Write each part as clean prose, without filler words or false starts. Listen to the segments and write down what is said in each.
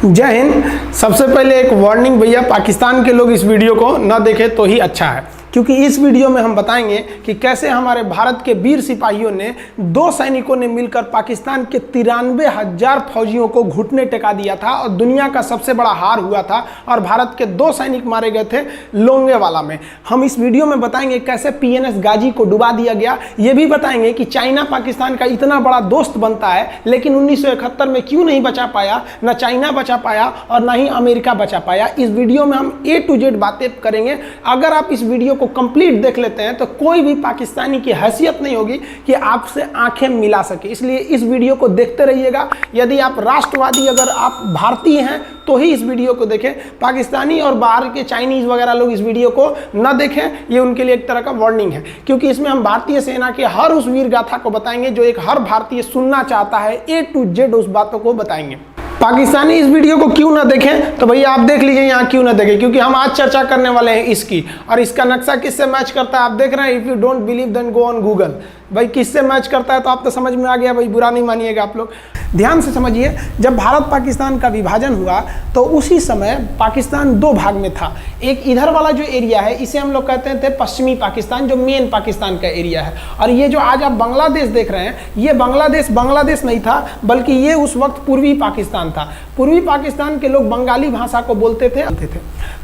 जय हिंद। सबसे पहले एक वार्निंग भैया, पाकिस्तान के लोग इस वीडियो को न देखें तो ही अच्छा है, क्योंकि इस वीडियो में हम बताएंगे कि कैसे हमारे भारत के वीर सिपाहियों ने 2 सैनिकों ने मिलकर पाकिस्तान के 93,000 फौजियों को घुटने टेका दिया था और दुनिया का सबसे बड़ा हार हुआ था और भारत के 2 सैनिक मारे गए थे लोंगेवाला में। हम इस वीडियो में बताएंगे कैसे PNS गाजी को डुबा दिया गया। ये भी बताएंगे कि चाइना पाकिस्तान का इतना बड़ा दोस्त बनता है लेकिन 1971 में क्यों नहीं बचा पाया, ना चाइना बचा पाया और ना ही अमेरिका बचा पाया। इस वीडियो में हम A to Z बातें करेंगे। अगर आप इस वीडियो को कंप्लीट देख लेते हैं तो कोई भी पाकिस्तानी की हैसियत नहीं होगी कि आपसे आंखें मिला सके, इसलिए इस वीडियो को देखते रहिएगा। यदि आप राष्ट्रवादी, अगर आप भारतीय हैं तो ही इस वीडियो को देखें। पाकिस्तानी और बाहर के चाइनीज वगैरह लोग इस वीडियो को न देखें, ये उनके लिए एक तरह का वार्निंग है, क्योंकि इसमें हम भारतीय सेना के हर उस वीर गाथा को बताएंगे जो एक हर भारतीय सुनना चाहता है। A to Z उस बातों को बताएंगे। पाकिस्तानी इस वीडियो को क्यों ना देखें, तो भैया आप देख लीजिए यहाँ क्यों ना देखें, क्योंकि हम आज चर्चा करने वाले हैं इसकी, और इसका नक्शा किससे मैच करता है आप देख रहे हैं। If you don't believe then go on Google. भाई किससे मैच करता है तो आप तो समझ में आ गया, भाई बुरा नहीं मानिएगा आप लोग। ध्यान से समझिए, जब भारत पाकिस्तान का विभाजन हुआ तो उसी समय पाकिस्तान 2 भाग में था। एक इधर वाला जो एरिया है इसे हम लोग कहते थे पश्चिमी पाकिस्तान, जो मेन पाकिस्तान का एरिया है। और ये जो आज आप बांग्लादेश देख रहे हैं, ये बांग्लादेश नहीं था, बल्कि ये उस वक्त पूर्वी पाकिस्तान था। पूर्वी पाकिस्तान के लोग बंगाली भाषा को बोलते थे।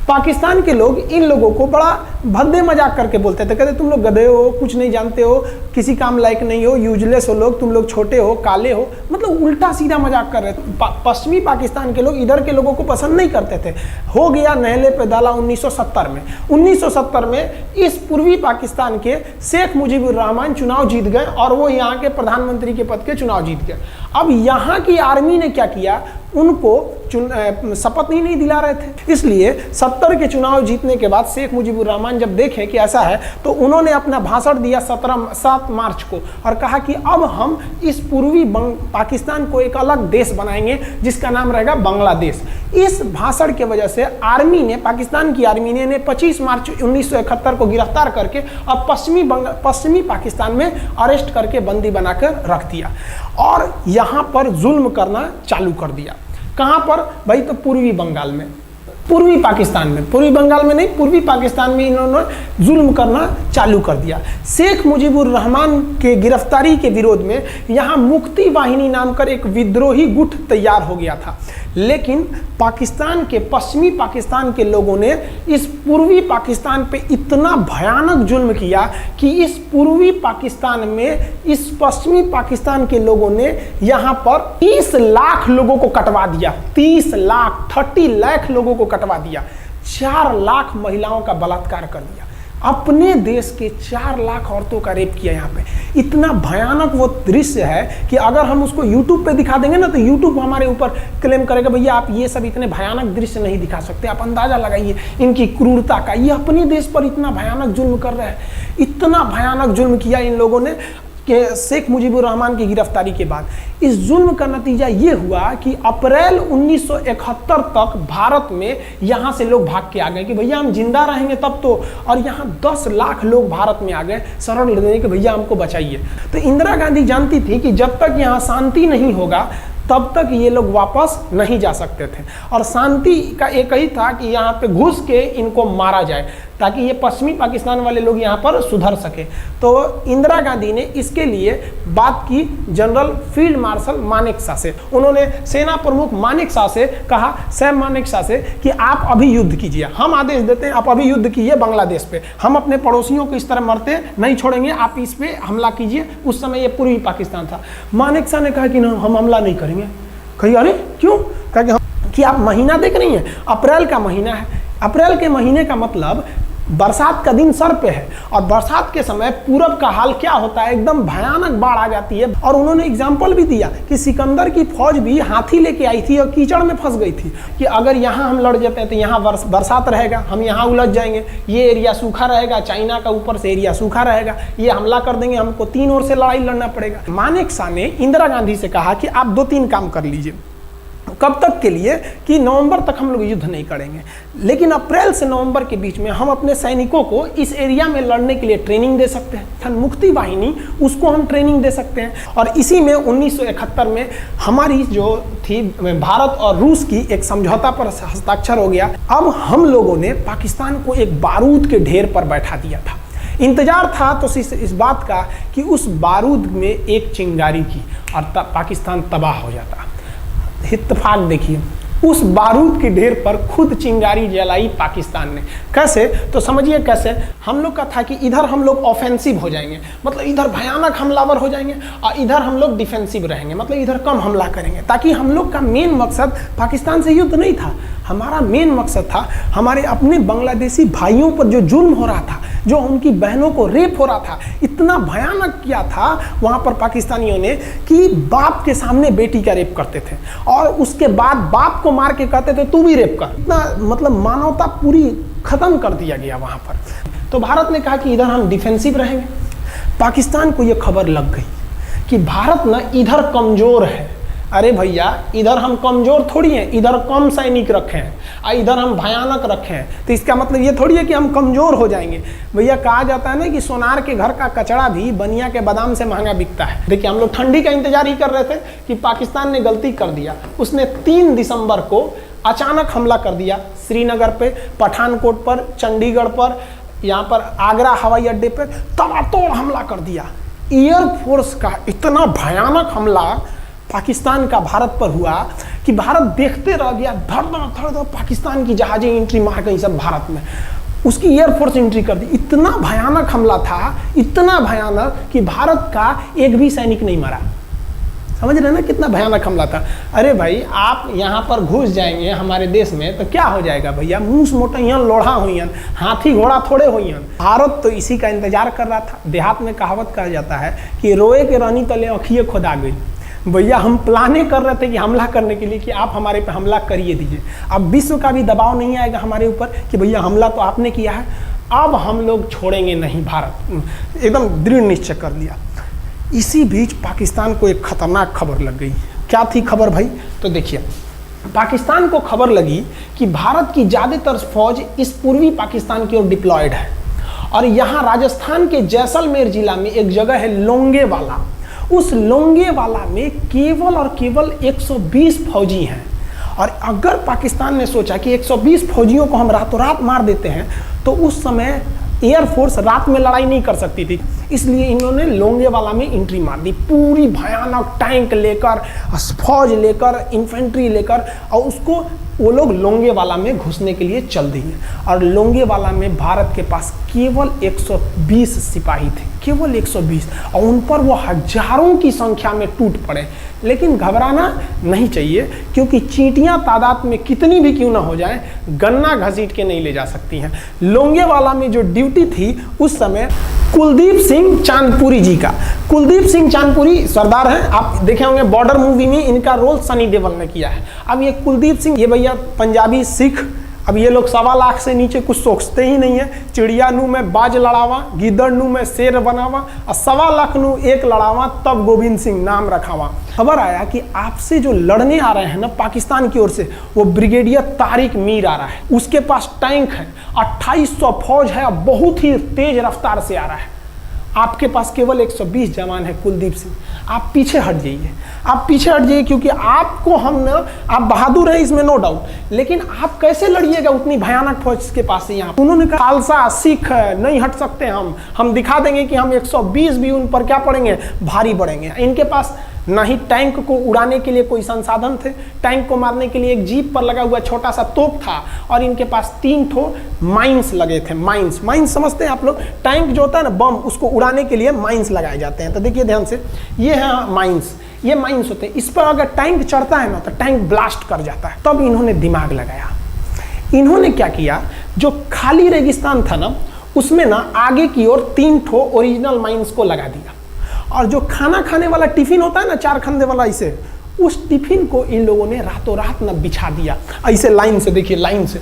पाकिस्तान के लोग इन लोगों को बड़ा भद्दे मजाक करके बोलते थे, कहते तुम लोग गधे हो, कुछ नहीं जानते हो, किसी काम लायक नहीं हो, यूजलेस हो लोग, तुम लोग छोटे हो, काले हो, मतलब उल्टा सीधा मजाक कर रहे थे। पश्चिमी पाकिस्तान के लोग इधर के लोगों को पसंद नहीं करते थे। हो गया नहले पे दाला 1970 में। 1970 में इस पूर्वी पाकिस्तान के शेख मुजीबुर रहमान चुनाव जीत गए और वो यहाँ के प्रधानमंत्री के पद के चुनाव जीत गए। अब यहाँ की आर्मी ने क्या किया, उनको शपथ ही नहीं दिला रहे थे। इसलिए 70 के चुनाव जीतने के बाद शेख मुजीबुर रहमान जब देखे कि ऐसा है तो उन्होंने अपना भाषण दिया 7 मार्च को और कहा कि अब हम इस पूर्वी पाकिस्तान को एक अलग देश बनाएंगे जिसका नाम रहेगा बांग्लादेश। इस भाषण की वजह से आर्मी ने, पाकिस्तान की आर्मी ने 25 मार्च 1971 को गिरफ्तार करके अब पश्चिमी पाकिस्तान में अरेस्ट करके बंदी बनाकर रख दिया और यहाँ पर जुल्म करना चालू कर दिया। कहाँ पर भाई, तो पूर्वी बंगाल में, पूर्वी पाकिस्तान में, पूर्वी बंगाल में नहीं, पूर्वी पाकिस्तान में इन्होंने जुल्म करना चालू कर दिया। शेख मुजीबुर रहमान के गिरफ्तारी के विरोध में यहाँ मुक्ति वाहिनी नाम कर एक विद्रोही गुट तैयार हो गया था, लेकिन पाकिस्तान के, पश्चिमी पाकिस्तान के लोगों ने इस पूर्वी पाकिस्तान पे इतना भयानक जुल्म किया कि इस पूर्वी पाकिस्तान में इस पश्चिमी पाकिस्तान के लोगों ने यहाँ पर 30 लाख लोगों को कटवा दिया। 30 लाख लोगों को कटवा दिया। 4 लाख महिलाओं का बलात्कार कर दिया। अपने देश के 4 लाख औरतों का रेप किया यहाँ पे। इतना भयानक वो दृश्य है कि अगर हम उसको YouTube पे दिखा देंगे ना तो YouTube हमारे ऊपर क्लेम करेगा, भैया आप ये सब इतने भयानक दृश्य नहीं दिखा सकते। आप अंदाजा लगाइए इनकी क्रूरता का। ये अपने देश पर इतना भयानक जुल्म कर रहे हैं, इतना भयानक जुल्म किया इन लोगों ने कि शेख मुजीबुर रहमान की गिरफ्तारी के बाद इस जुल्म का नतीजा ये हुआ कि अप्रैल 1971 तक भारत में यहाँ से लोग भाग के आ गए कि भैया हम जिंदा रहेंगे तब तो, और यहाँ 10 लाख लोग भारत में आ गए शरण लेने के, भैया हमको बचाइए। तो इंदिरा गांधी जानती थी कि जब तक यहाँ शांति नहीं होगा तब तक ये लोग वापस नहीं जा सकते थे, और शांति का एक ही था कि यहाँ पे घुस के इनको मारा जाए ताकि ये पश्चिमी पाकिस्तान वाले लोग यहाँ पर सुधर सके। तो इंदिरा गांधी ने इसके लिए बात की जनरल फील्ड मार्शल मानेकशॉ से। उन्होंने सेना प्रमुख मानेकशॉ से कहा, सैम मानेकशॉ से, कि आप अभी युद्ध कीजिए, हम आदेश देते हैं आप अभी युद्ध कीजिए बांग्लादेश पे, हम अपने पड़ोसियों को इस तरह मरते नहीं छोड़ेंगे, आप इस पे हमला कीजिए। उस समय ये पूर्वी पाकिस्तान था। मानेकशॉ ने कहा कि ना, हम हमला नहीं करेंगे। कही अरे क्यों? कहा कि आप महीना देख रही हैं, अप्रैल का महीना है। अप्रैल के महीने का मतलब बरसात का दिन सर पे है, और बरसात के समय पूरब का हाल क्या होता है, एकदम भयानक बाढ़ आ जाती है। और उन्होंने एग्जाम्पल भी दिया कि सिकंदर की फौज भी हाथी लेके आई थी और कीचड़ में फंस गई थी, कि अगर यहाँ हम लड़ जाते हैं तो यहाँ बरसात रहेगा, हम यहाँ उलझ जाएंगे, ये एरिया सूखा रहेगा, चाइना का ऊपर से एरिया सूखा रहेगा, ये हमला कर देंगे, हमको 3 ओर से लड़ाई लड़ना पड़ेगा। मानेकशॉ ने इंदिरा गांधी से कहा कि आप 2-3 काम कर लीजिए। कब तक के लिए कि नवंबर तक हम लोग युद्ध नहीं करेंगे, लेकिन अप्रैल से नवंबर के बीच में हम अपने सैनिकों को इस एरिया में लड़ने के लिए ट्रेनिंग दे सकते हैं। मुक्ति वाहिनी उसको हम ट्रेनिंग दे सकते हैं। और इसी में 1971 में हमारी जो थी भारत और रूस की एक समझौता पर हस्ताक्षर हो गया। अब हम लोगों ने पाकिस्तान को एक बारूद के ढेर पर बैठा दिया था। इंतजार था तो इस बात का कि उस बारूद में एक चिंगारी की और तब पाकिस्तान तबाह हो जाता। इत्तेफाक देखिए, उस बारूद के ढेर पर खुद चिंगारी जलाई पाकिस्तान ने। कैसे? तो समझिए कैसे। हम लोग का था कि इधर हम लोग ऑफेंसिव हो जाएंगे, मतलब इधर भयानक हमलावर हो जाएंगे, और इधर हम लोग डिफेंसिव रहेंगे, मतलब इधर कम हमला करेंगे, ताकि हम लोग का मेन मकसद पाकिस्तान से युद्ध नहीं था। हमारा मेन मकसद था हमारे अपने बांग्लादेशी भाइयों पर जो जुल्म हो रहा था, जो उनकी बहनों को रेप हो रहा था, इतना भयानक किया था वहाँ पर पाकिस्तानियों ने कि बाप के सामने बेटी का रेप करते थे और उसके बाद बाप को मार के कहते थे तू भी रेप कर। इतना मतलब मानवता पूरी खत्म कर दिया गया वहाँ पर। तो भारत ने कहा कि इधर हम डिफेंसिव रहेंगे। पाकिस्तान को ये खबर लग गई कि भारत ना इधर कमज़ोर है। अरे भैया, इधर हम कमज़ोर थोड़ी हैं, इधर कम सैनिक रखे हैं और इधर हम भयानक रखे हैं, तो इसका मतलब ये थोड़ी है कि हम कमज़ोर हो जाएंगे। भैया कहा जाता है ना कि सोनार के घर का कचड़ा भी बनिया के बादाम से महंगा बिकता है। देखिए, हम लोग ठंडी का इंतजार ही कर रहे थे कि पाकिस्तान ने गलती कर दिया। उसने 3 दिसंबर को अचानक हमला कर दिया श्रीनगर पे, पठानकोट पर, चंडीगढ़ पर, यहाँ पर आगरा हवाई अड्डे पर तबातोड़ हमला कर दिया। एयरफोर्स का इतना भयानक हमला पाकिस्तान का भारत पर हुआ कि भारत देखते रह गया। धड़ पाकिस्तान की जहाजें एंट्री मार गई सब भारत में, उसकी एयरफोर्स एंट्री कर दी। इतना भयानक हमला था, इतना भयानक कि भारत का एक भी सैनिक नहीं मरा। समझ रहे ना कितना भयानक हमला था। अरे भाई, आप यहाँ पर घुस जाएंगे हमारे देश में तो क्या हो जाएगा भैया? मूस मोटैयन लोढ़ा हुईन, हाथी घोड़ा थोड़े हुईन। भारत तो इसी का इंतजार कर रहा था। देहात में कहावत कहा जाता है कि रोए के रानी तले अखिए खुदा गई। भैया हम प्लाने कर रहे थे कि हमला करने के लिए कि आप हमारे पे हमला करिए दीजिए। अब विश्व का भी दबाव नहीं आएगा हमारे ऊपर कि भैया हमला तो आपने किया है, अब हम लोग छोड़ेंगे नहीं। भारत एकदम दृढ़ निश्चय कर लिया। इसी बीच पाकिस्तान को एक खतरनाक खबर लग गई। क्या थी खबर भाई? तो देखिए, पाकिस्तान को खबर लगी कि भारत की ज़्यादातर फौज इस पूर्वी पाकिस्तान की ओर डिप्लॉयड है और यहाँ राजस्थान के जैसलमेर जिला में एक जगह है लोंगेवाला। उस लोंगेवाला में केवल और केवल 120 फौजी हैं। और अगर पाकिस्तान ने सोचा कि 120 फौजियों को हम रातों रात मार देते हैं तो उस समय एयरफोर्स रात में लड़ाई नहीं कर सकती थी, इसलिए इन्होंने लोंगेवाला में एंट्री मार दी। पूरी भयानक टैंक लेकर, फौज लेकर, इन्फेंट्री लेकर, और उसको वो लोग लोंगेवाला में घुसने के लिए चल दिए। और लोंगेवाला में भारत के पास केवल 120 सिपाही थे, केवल 120, और उन पर वो हजारों की संख्या में टूट पड़े। लेकिन घबराना नहीं चाहिए, क्योंकि चींटियां तादाद में कितनी भी क्यों ना हो जाएं, गन्ना घसीट के नहीं ले जा सकती हैं। लोंगेवाला में जो ड्यूटी थी उस समय कुलदीप सिंह चांदपुरी जी का। कुलदीप सिंह चांदपुरी सरदार हैं, आप देखे होंगे बॉर्डर मूवी में इनका रोल सनी देओल ने किया है। अब ये कुलदीप सिंह, ये भैया पंजाबी सिख, अब ये लोग 1.25 लाख से नीचे कुछ सोचते ही नहीं है। चिड़िया नू में बाज लड़ावा, गिदड़ नू में शेर बनावा, और 1.25 लाख नू एक लड़ावा, तब गोविंद सिंह नाम रखावा। खबर आया कि आपसे जो लड़ने आ रहे हैं ना पाकिस्तान की ओर से, वो ब्रिगेडियर तारिक मीर आ रहा है। उसके पास टैंक है, 2800 फौज है, बहुत ही तेज रफ्तार से आ रहा है। आपके पास केवल 120 जवान है कुलदीप सिंह, आप पीछे हट जाइए, आप पीछे हट जाइए, क्योंकि आपको हम ना, आप बहादुर हैं इसमें नो डाउट, लेकिन आप कैसे लड़िएगा उतनी भयानक फौज के पास से? यहाँ उन्होंने कहा खालसा सिख नहीं हट सकते, हम दिखा देंगे कि हम 120 भी उन पर क्या पड़ेंगे, भारी पड़ेंगे। इनके पास ना ही टैंक को उड़ाने के लिए कोई संसाधन थे, टैंक को मारने के लिए एक जीप पर लगा हुआ छोटा सा तोप था, और इनके पास 3 ठो माइंस लगे थे। माइंस समझते हैं आप लोग? टैंक जो होता है ना बम, उसको उड़ाने के लिए माइंस लगाए जाते हैं। तो देखिए ध्यान से, ये है माइंस, ये माइंस होते हैं। इस पर अगर टैंक चढ़ता है ना तो टैंक ब्लास्ट कर जाता है। तब इन्होंने दिमाग लगाया। इन्होंने क्या किया, जो खाली रेगिस्तान था ना उसमें ना आगे की ओर 3 ठो ओरिजिनल माइंस को लगा दिया, और जो खाना खाने वाला टिफिन होता है ना 4 खंदे वाला, इसे, उस टिफिन को इन लोगों ने रातों रात ना बिछा दिया ऐसे लाइन से। देखिए लाइन से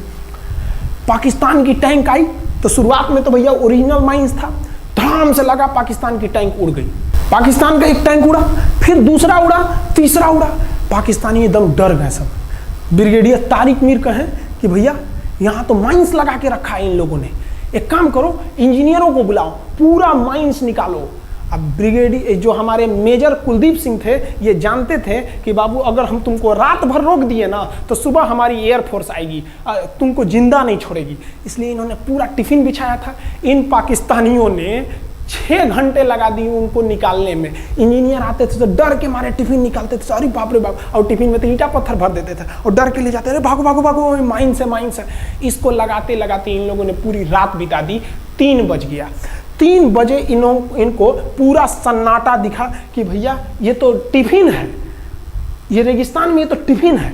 पाकिस्तान की टैंक आई तो शुरुआत में तो भैया ओरिजिनल माइंस था, धड़ाम से लगा, पाकिस्तान की टैंक उड़ गई। पाकिस्तान का एक टैंक उड़ा, फिर दूसरा उड़ा, तीसरा उड़ा, पाकिस्तानी एकदम डर गए सब। ब्रिगेडियर तारिक मीर कहें कि भैया यहाँ तो माइंस लगा के रखा है इन लोगों ने, एक काम करो इंजीनियरों को बुलाओ, पूरा माइंस निकालो। अब ब्रिगेडियर जो हमारे मेजर कुलदीप सिंह थे ये जानते थे कि बाबू अगर हम तुमको रात भर रोक दिए ना तो सुबह हमारी एयरफोर्स आएगी, तुमको जिंदा नहीं छोड़ेगी। इसलिए इन्होंने पूरा टिफिन बिछाया था। इन पाकिस्तानियों ने 6 घंटे लगा दिए उनको निकालने में। इंजीनियर आते थे तो डर के मारे टिफिन निकालते थे, अरे बाप रे बाप, और टिफिन में तो ईंटा पत्थर भर देते थे और डर के ले जाते, अरे भागो भागो भागो, माइंस है माइंस है। इसको लगाते लगाते इन लोगों ने पूरी रात बिता दी। 3 बज गया। 3 बजे इनको पूरा सन्नाटा दिखा कि भैया ये तो टिफिन है, ये रेगिस्तान में ये तो टिफिन है।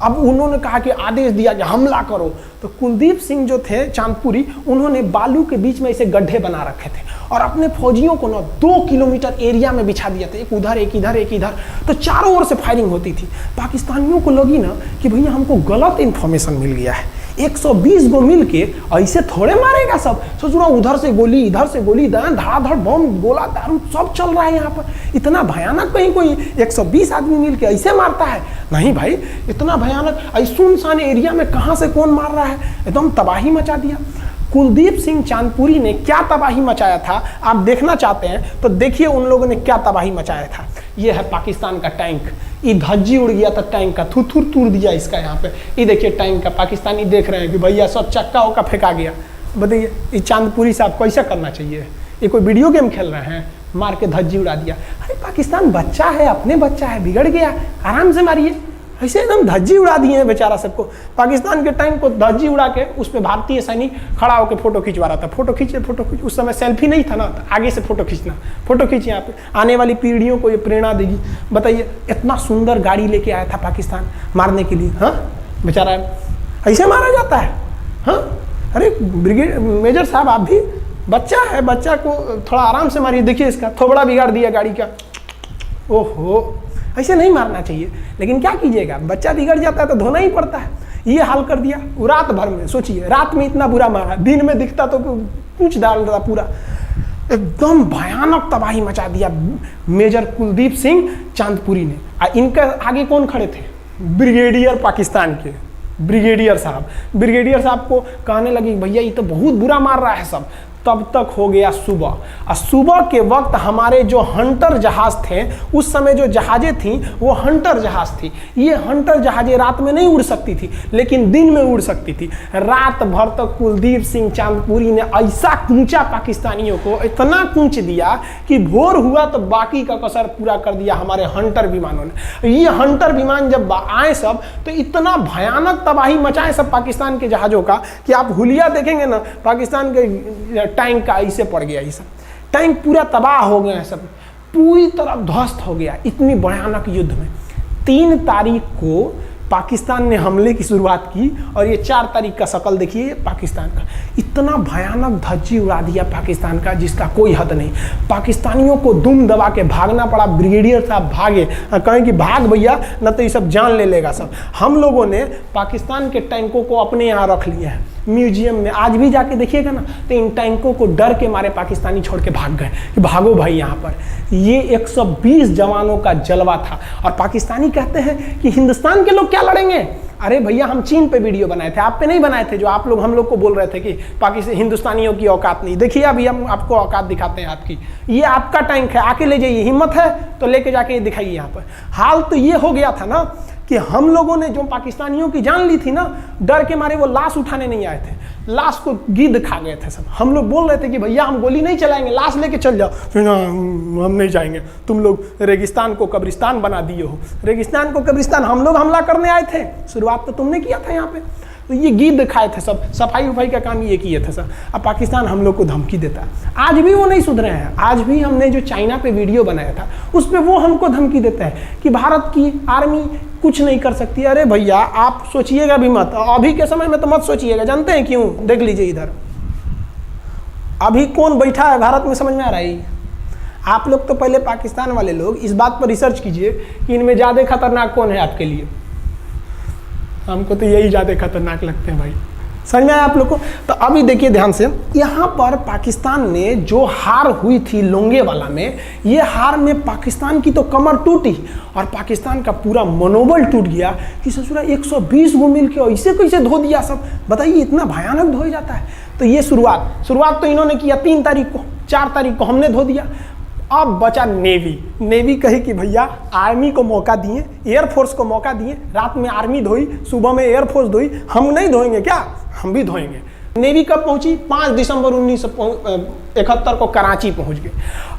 अब उन्होंने कहा कि आदेश दिया कि हमला करो। तो कुलदीप सिंह जो थे चांदपुरी, उन्होंने बालू के बीच में ऐसे गड्ढे बना रखे थे और अपने फौजियों को ना 2 किलोमीटर एरिया में बिछा दिया था, एक उधर एक इधर एक इधर। तो चारों ओर से फायरिंग होती थी। पाकिस्तानियों को लगी ना कि भैया हमको गलत इंफॉर्मेशन मिल गया है, 120 गो मिल के ऐसे थोड़े मारेगा सब। सोच रहा उधर से गोली इधर से गोली, धड़ाधड़ बम गोला दारू सब चल रहा है यहाँ पर। इतना भयानक कहीं कोई 120 आदमी मिल के ऐसे मारता है? नहीं भाई, इतना भयानक सुनसान एरिया में कहाँ से कौन मार रहा है? एकदम तबाही मचा दिया। कुलदीप सिंह चांदपुरी ने क्या तबाही मचाया था आप देखना चाहते हैं तो देखिए उन लोगों ने क्या तबाही मचाया था। ये है पाकिस्तान का टैंक, ये धज्जी उड़ गया था टैंक का, थुथुर तूर दिया इसका यहाँ पे। ये देखिए टैंक का, पाकिस्तानी देख रहे हैं कि भैया सब चक्का उक्का फेंका गया। बताइए ये चांदपुरी साहब को ऐसा करना चाहिए? ये कोई वीडियो गेम खेल रहे हैं? मार के धज्जी उड़ा दिया। अरे पाकिस्तान बच्चा है, अपने बच्चा है, बिगड़ गया, आराम से मारिए। ऐसे एकदम धज्जी उड़ा दिए हैं बेचारा सबको। पाकिस्तान के टैंक को धज्जी उड़ा के उस पर भारतीय सैनिक खड़ा होकर फोटो खिंचवा रहा था। फोटो खींचे फोटो खींच, उस समय सेल्फी नहीं था ना, तो आगे से फोटो खींचना, फोटो खींच, यहाँ पे आने वाली पीढ़ियों को ये प्रेरणा देगी। बताइए इतना सुंदर गाड़ी लेके आया था पाकिस्तान मारने के लिए। हाँ बेचारा ऐसे मारा जाता है? हाँ अरे ब्रिगेड मेजर साहब आप भी बच्चा है, बच्चा को थोड़ा आराम से मारिए। देखिए इसका थोबड़ा बिगाड़ दिया गाड़ी का। ओहो, ऐसे नहीं मारना चाहिए, लेकिन क्या कीजिएगा, बच्चा बिगड़ जाता है तो धोना ही पड़ता है। ये हाल कर दिया रात भर में। सोचिए रात में इतना बुरा मारा, दिन में दिखता तो पूछ डाल रहा पूरा। एकदम भयानक तबाही मचा दिया मेजर कुलदीप सिंह चांदपुरी ने। इनके आगे कौन खड़े थे? ब्रिगेडियर पाकिस्तान के ब्रिगेडियर साहब। ब्रिगेडियर साहब को कहने लगी भैया ये तो बहुत बुरा मार रहा है सब। तब तक हो गया सुबह, और सुबह के वक्त हमारे जो हंटर जहाज थे, उस समय जो जहाजें थी वो हंटर जहाज थी। ये हंटर जहाजें रात में नहीं उड़ सकती थी लेकिन दिन में उड़ सकती थी। रात भर तक कुलदीप सिंह चांदपुरी ने ऐसा कूचा पाकिस्तानियों को, इतना कूच दिया कि भोर हुआ तो बाकी का कसर पूरा कर दिया हमारे हंटर विमानों ने। ये हंटर विमान जब आए सब तो इतना भयानक तबाही मचाए सब पाकिस्तान के जहाज़ों का कि आप हुलिया देखेंगे ना, पाकिस्तान के टैंक का ऐसे पड़ गया। ये सब टैंक पूरा तबाह हो गया है, सब पूरी तरह ध्वस्त हो गया इतनी भयानक युद्ध में। 3 तारीख को पाकिस्तान ने हमले की शुरुआत की और ये 4 तारीख का शकल देखिए पाकिस्तान का। इतना भयानक धज्जी उड़ा दिया पाकिस्तान का जिसका कोई हद नहीं। पाकिस्तानियों को दुम दबा के भागना पड़ा। ब्रिगेडियर साहब भागे, कहें कि भाग भैया न तो ये सब जान ले लेगा सब। हम लोगों ने पाकिस्तान के टैंकों को अपने यहाँ रख लिया है म्यूजियम में। आज भी जाके देखिएगा ना तो इन टैंकों को डर के मारे पाकिस्तानी छोड़ के भाग गए कि भागो भाई यहाँ पर। ये 120 जवानों का जलवा था। और पाकिस्तानी कहते हैं कि हिंदुस्तान के लोग क्या लड़ेंगे? अरे भैया हम चीन पे वीडियो बनाए थे, आप पे नहीं बनाए थे, जो आप लोग हम लोग को बोल रहे थे कि पाकिस्तान हिंदुस्तानियों की औकात नहीं। देखिए अभी हम आपको औकात दिखाते हैं आपकी। ये आपका टैंक है, आके ले जाइए, हिम्मत है तो लेके जाके दिखाइए यहाँ पर। हाल तो ये हो गया था ना कि हम लोगों ने जो पाकिस्तानियों की जान ली थी ना, डर के मारे वो लाश उठाने नहीं आए थे, लाश को गिद्ध खा गए थे सब। हम लोग बोल रहे थे कि भैया हम गोली नहीं चलाएंगे, लाश लेके चल जाओ। फिर हम नहीं जाएंगे, तुम लोग रेगिस्तान को कब्रिस्तान बना दिए हो। रेगिस्तान को कब्रिस्तान हम लोग हमला करने आए थे, शुरुआत तो तुमने किया था यहाँ पे। तो ये गिद्ध खाए थे सब, सफाई उफाई का काम ये किए थे सब। अब पाकिस्तान हम लोग को धमकी देता है। आज भी वो नहीं सुधरे हैं। आज भी हमने जो चाइना पे वीडियो बनाया था उस पर वो हमको धमकी देता है कि भारत की आर्मी कुछ नहीं कर सकती। अरे भैया आप सोचिएगा भी मत, अभी के समय में तो मत सोचिएगा। जानते हैं क्यों? देख लीजिए इधर अभी कौन बैठा है भारत में, समझ में आ रहा है? आप लोग तो पहले पाकिस्तान वाले लोग इस बात पर रिसर्च कीजिए कि इनमें ज़्यादा खतरनाक कौन है आपके लिए। हमको तो यही ज़्यादा खतरनाक लगते हैं भाई। समझ में आया आप लोग को? तो अभी देखिए ध्यान से, यहाँ पर पाकिस्तान ने जो हार हुई थी लोंगेवाला में, ये हार में पाकिस्तान की तो कमर टूटी और पाकिस्तान का पूरा मनोबल टूट गया कि ससुरा 120 गो मिल के ऐसे कैसे धो दिया सब। बताइए इतना भयानक धोया जाता है। तो ये शुरुआत तो इन्होंने किया 3 तारीख को, 4 तारीख को हमने धो दिया। अब बचा नेवी कहे कि भैया आर्मी को मौका दिए, एयरफोर्स को मौका दिए, रात में आर्मी धोई, सुबह में एयरफोर्स धोई, हम नहीं धोएंगे क्या? हम भी धोएंगे। नेवी कब पहुंची? 5 दिसंबर 1971 को कराची पहुंच गई।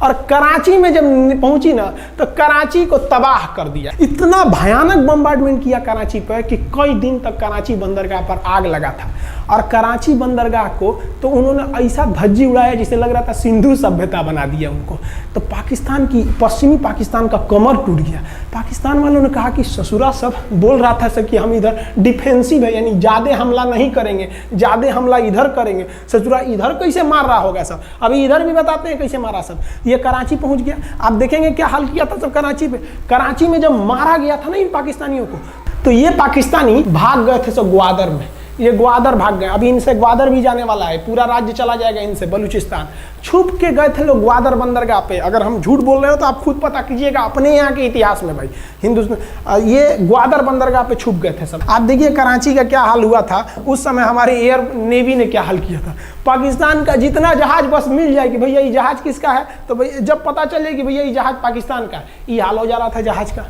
और कराची में जब पहुंची ना तो कराची को तबाह कर दिया। इतना भयानक बम्बार्डमेंट किया कराची पर कि कई दिन तक कराची बंदरगाह पर आग लगा था। और कराची बंदरगाह को तो उन्होंने ऐसा धज्जी उड़ाया जिसे लग रहा था सिंधु सभ्यता बना दिया उनको। तो पाकिस्तान की, पश्चिमी पाकिस्तान का कमर टूट गया। पाकिस्तान वालों ने कहा कि ससुरा सब बोल रहा था कि हम इधर डिफेंसिव है, यानी ज़्यादा हमला नहीं करेंगे, ज़्यादा हमला इधर करेंगे। ससुरा इधर कैसे मार रहा होगा सब, अभी इधर भी बताते हैं कैसे मारा सब। ये कराची पहुंच गया। आप देखेंगे क्या हाल किया था सब कराची पे। कराची में जब मारा गया था ना इन पाकिस्तानियों को, तो ये पाकिस्तानी भाग गए थे सब ग्वादर में। ये ग्वादर भाग गए। अभी इनसे ग्वादर भी जाने वाला है, पूरा राज्य चला जाएगा इनसे, बलूचिस्तान। छुप के गए थे लोग ग्वादर बंदरगाह पे। अगर हम झूठ बोल रहे हो तो आप खुद पता कीजिएगा अपने यहाँ के इतिहास में भाई, हिंदुस्तान ये ग्वादर बंदरगाह पे छुप गए थे सब। आप देखिए कराची का क्या हाल हुआ था उस समय। हमारे एयर नेवी ने क्या हाल किया था। पाकिस्तान का जितना जहाज बस मिल जाए कि भैया ये जहाज किसका है, तो भैया जब पता चले कि भैया ये जहाज पाकिस्तान का है, ये हाल हो जा रहा था जहाज का।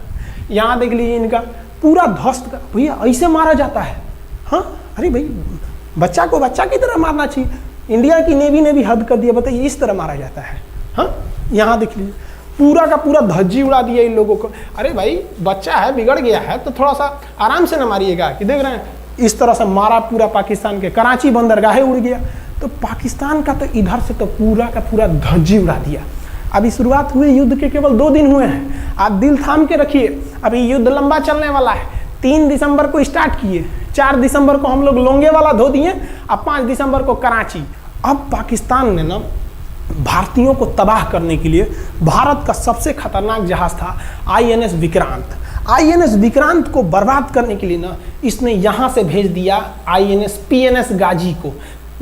यहाँ देख लीजिए इनका पूरा ध्वस्त का। भैया ऐसे मारा जाता है? हाँ, अरे भाई बच्चा को बच्चा की तरह मारना चाहिए। इंडिया की नेवी ने भी हद कर दिया। बताइए इस तरह मारा जाता है? हाँ, यहाँ देख लीजिए पूरा का पूरा धज्जी उड़ा दिया इन लोगों को। अरे भाई बच्चा है, बिगड़ गया है तो थोड़ा सा आराम से ना मारिएगा कि देख रहे हैं इस तरह से मारा पूरा पाकिस्तान के। कराची बंदरगाह उड़ गया। तो पाकिस्तान का तो इधर से तो पूरा का पूरा धज्जी उड़ा दिया। अभी शुरुआत हुए युद्ध के केवल 2 दिन हुए हैं। आप दिल थाम के रखिए, अभी युद्ध लंबा चलने वाला है। 3 दिसंबर को स्टार्ट किए, 4 दिसंबर को हम लोग लोंगेवाला धो दिए, अब 5 दिसंबर को कराची। अब पाकिस्तान ने ना भारतीयों को तबाह करने के लिए भारत का सबसे खतरनाक जहाज था INS विक्रांत। INS विक्रांत को बर्बाद करने के लिए ना इसने यहाँ से भेज दिया INS PNS गाजी को।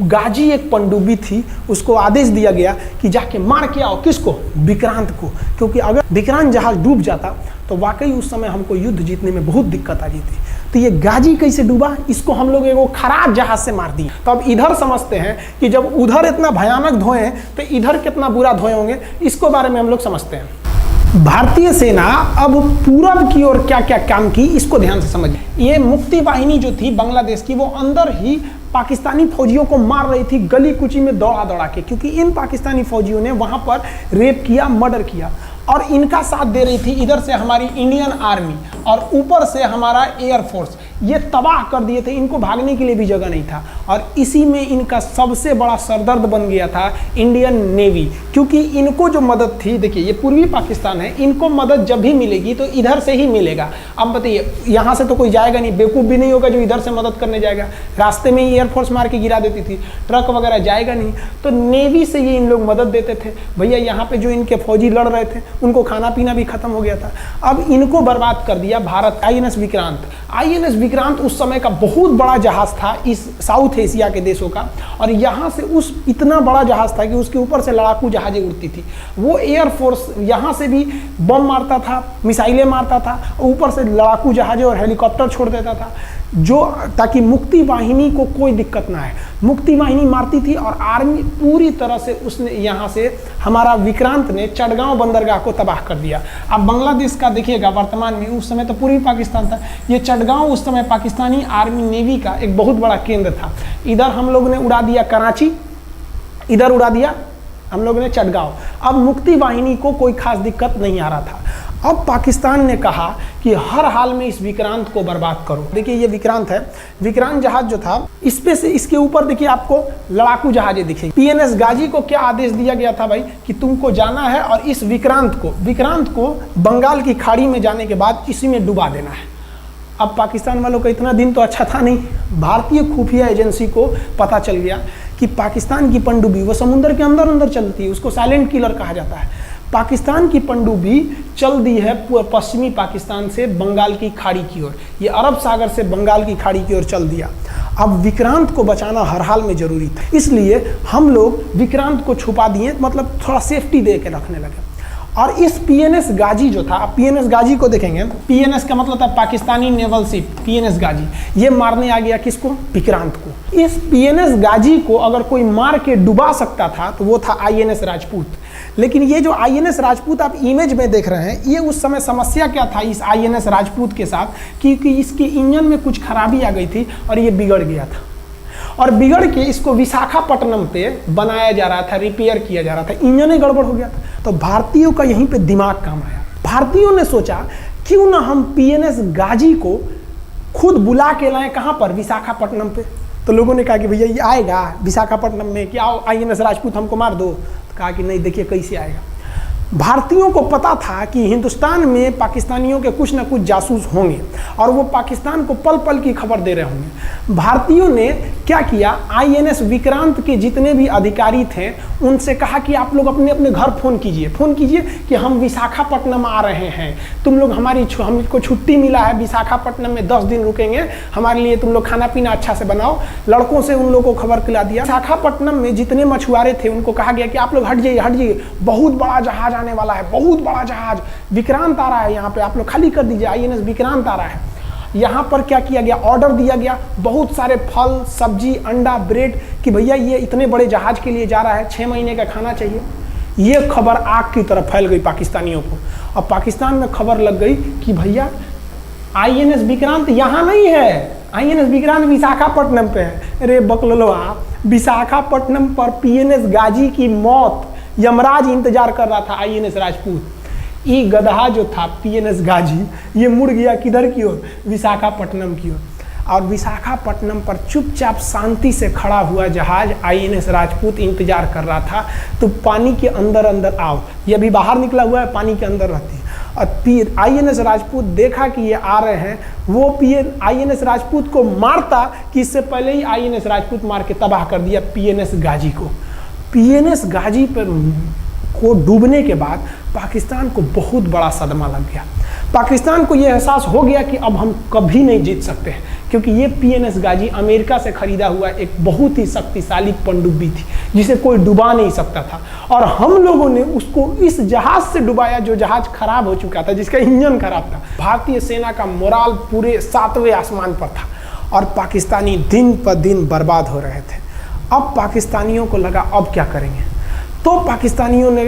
गाजी एक पनडुब्बी थी, उसको आदेश दिया गया कि जाके मार के आओ। किसको? विक्रांत को। क्योंकि अगर विक्रांत जहाज डूब जाता तो वाकई उस समय हमको युद्ध जीतने में बहुत दिक्कत आ जाती। तो ये गाजी कैसे डूबा, इसको हम लोग एगो खराब जहाज से मार दिए। तो अब इधर समझते हैं कि जब उधर इतना भयानक धोए तो इधर कितना बुरा धोए होंगे, इसको बारे में हम लोग समझते हैं। भारतीय सेना अब पूरब की ओर क्या क्या काम की, इसको ध्यान से समझिए। ये मुक्ति वाहिनी जो थी बांग्लादेश की, वो अंदर ही पाकिस्तानी फौजियों को मार रही थी गली कुची में दौड़ा दौड़ा के, क्योंकि इन पाकिस्तानी फौजियों ने वहां पर रेप किया, मर्डर किया। और इनका साथ दे रही थी इधर से हमारी इंडियन आर्मी और ऊपर से हमारा एयरफोर्स। ये तबाह कर दिए थे, इनको भागने के लिए भी जगह नहीं था। और इसी में इनका सबसे बड़ा सरदर्द बन गया था इंडियन नेवी, क्योंकि इनको जो मदद थी, देखिए ये पूर्वी पाकिस्तान है, इनको मदद जब भी मिलेगी तो इधर से ही मिलेगा। अब बताइए यहाँ से तो कोई जाएगा नहीं, बेवकूफ़ भी नहीं होगा जो इधर से मदद करने जाएगा। रास्ते में ही एयरफोर्स मार के गिरा देती थी, ट्रक वगैरह जाएगा नहीं। तो नेवी से ये इन लोग मदद देते थे। भैया यहाँ पे जो इनके फौजी लड़ रहे थे उनको खाना पीना भी खत्म हो गया था। अब इनको बर्बाद कर दिया भारत। INS विक्रांत, INS विक्रांत उस समय का बहुत बड़ा जहाज था इस साउथ एशिया के देशों का। और यहाँ से उस इतना बड़ा जहाज था कि उसके ऊपर से लड़ाकू जहाजें उड़ती थी। वो एयरफोर्स यहाँ से भी बम मारता था, मिसाइलें मारता था, ऊपर से लड़ाकू जहाजें और हेलीकॉप्टर छोड़ देता था, जो ताकि मुक्ति वाहिनी को कोई दिक्कत ना है। मुक्ति वाहिनी मारती थी और आर्मी पूरी तरह से उसने यहाँ से हमारा विक्रांत ने चटगांव बंदरगाह को तबाह कर दिया। अब बांग्लादेश का देखिएगा वर्तमान में, उस समय तो पूर्वी पाकिस्तान था, ये चटगांव उस समय पाकिस्तानी आर्मी नेवी का एक बहुत बड़ा केंद्र था। इधर हम लोग ने उड़ा दिया कराची, इधर उड़ा दिया हम लोग ने चटगांव। अब मुक्ति वाहिनी को कोई खास दिक्कत नहीं आ रहा था। अब पाकिस्तान ने कहा कि हर हाल में इस विक्रांत को बर्बाद करो। देखिए ये विक्रांत है, विक्रांत जहाज जो था इस पे से इसके ऊपर देखिए आपको लड़ाकू जहाजें दिखेगी। PNS गाजी को क्या आदेश दिया गया था भाई कि तुमको जाना है और इस विक्रांत को बंगाल की खाड़ी में जाने के बाद इसी में डुबा देना है। अब पाकिस्तान वालों का इतना दिन तो अच्छा था नहीं, भारतीय खुफिया एजेंसी को पता चल गया कि पाकिस्तान की पनडुब्बी वो समुद्र के अंदर अंदर चलती है, उसको साइलेंट किलर कहा जाता है। पाकिस्तान की पनडुब्बी चल दी है पश्चिमी पाकिस्तान से बंगाल की खाड़ी की ओर, ये अरब सागर से बंगाल की खाड़ी की ओर चल दिया। अब विक्रांत को बचाना हर हाल में जरूरी था, इसलिए हम लोग विक्रांत को छुपा दिए, मतलब थोड़ा सेफ्टी दे के रखने लगे। और इस पीएनएस गाजी जो था, पीएनएस गाजी को देखेंगे, पीएनएस का मतलब था पाकिस्तानी नेवल शिप, पीएनएस गाजी, ये मारने आ गया किसको? विक्रांत को। इस पीएनएस गाजी को अगर कोई मार के डुबा सकता था तो वो था आईएनएस राजपूत। लेकिन ये जो आईएनएस राजपूत आप इमेज में देख रहे हैं, ये उस समय समस्या क्या था इस आईएनएस राजपूत के साथ, क्योंकि इसके इंजन में कुछ खराबी आ गई थी और ये बिगड़ गया था, और बिगड़ के इसको विशाखापट्टनम पे बनाया जा रहा था, रिपेयर किया जा रहा था, इंजन ही गड़बड़ हो गया था। तो भारतीयों का यहीं पे दिमाग काम आया। भारतीयों ने सोचा क्यों ना हम पीएनएस गाजी को खुद बुला के लाएं, कहां पर? विशाखापट्टनम पे। तो लोगों ने कहा कि भैया ये आएगा विशाखापट्टनम में, क्या आईएनएस राजपूत हमको मार दो? तो कहा कि नहीं, देखिए कैसे आएगा। भारतीयों को पता था कि हिंदुस्तान में पाकिस्तानियों के कुछ ना कुछ जासूस होंगे और वो पाकिस्तान को पल पल की खबर दे रहे होंगे। भारतीयों ने क्या किया, आईएनएस विक्रांत के जितने भी अधिकारी थे उनसे कहा कि आप लोग अपने अपने घर फ़ोन कीजिए कि हम विशाखापट्टनम आ रहे हैं, तुम लोग हमको छुट्टी मिला है, विशाखापट्टनम में 10 दिन रुकेंगे, हमारे लिए तुम लोग खाना पीना अच्छा से बनाओ। लड़कों से उन लोगों को खबर खिला दिया। विशाखापट्टनम में जितने मछुआरे थे उनको कहा गया कि आप लोग हट जाइए, बहुत बड़ा जहाज आने वाला है, बहुत बड़ा जहाज विक्रांत आ रहा है, यहाँ पे आप लोग खाली कर दीजिए, आईएनएस विक्रांत आ रहा है। यहाँ पर क्या किया गया, ऑर्डर दिया गया, बहुत सारे फल सब्जी अंडा ब्रेड, कि भैया ये इतने बड़े जहाज के लिए जा रहा है, 6 महीने का खाना चाहिए। ये खबर आग की तरह फैल गई पाकिस्तानियों को, और पाकिस्तान में खबर लग गई कि भैया आईएनएस विक्रांत यहाँ नहीं है, आईएनएस विक्रांत विशाखापट्टनम पे है। अरे बकलोलवा, विशाखापट्टनम पर पीएनएस गाजी की मौत यमराज इंतजार कर रहा था आईएनएस राजपूत। ये गधा जो था पीएनएस गाजी, ये मुड़ गया किधर की ओर? विशाखापट्टनम की ओर। और विशाखापट्टनम पर चुपचाप शांति से खड़ा हुआ जहाज आईएनएस राजपूत इंतजार कर रहा था, तो पानी के अंदर अंदर आओ, ये अभी बाहर निकला हुआ है, पानी के अंदर रहती है। और फिर आईएनएस राजपूत देखा कि ये आ रहे हैं, वो आईएनएस राजपूत को मारता कि इससे पहले ही आईएनएस राजपूत मार के तबाह कर दिया पीएनएस गाजी को। पीएनएस गाजी पर को डूबने के बाद पाकिस्तान को बहुत बड़ा सदमा लग गया। पाकिस्तान को यह एहसास हो गया कि अब हम कभी नहीं जीत सकते हैं, क्योंकि ये पीएनएस गाजी अमेरिका से खरीदा हुआ एक बहुत ही शक्तिशाली पनडुब्बी थी जिसे कोई डुबा नहीं सकता था, और हम लोगों ने उसको इस जहाज से डुबाया जो जहाज खराब हो चुका था, जिसका इंजन खराब था। भारतीय सेना का मोराल पूरे 7वें आसमान पर था और पाकिस्तानी दिन पर दिन बर्बाद हो रहे थे। अब पाकिस्तानियों को लगा अब क्या करेंगे, तो पाकिस्तानियों ने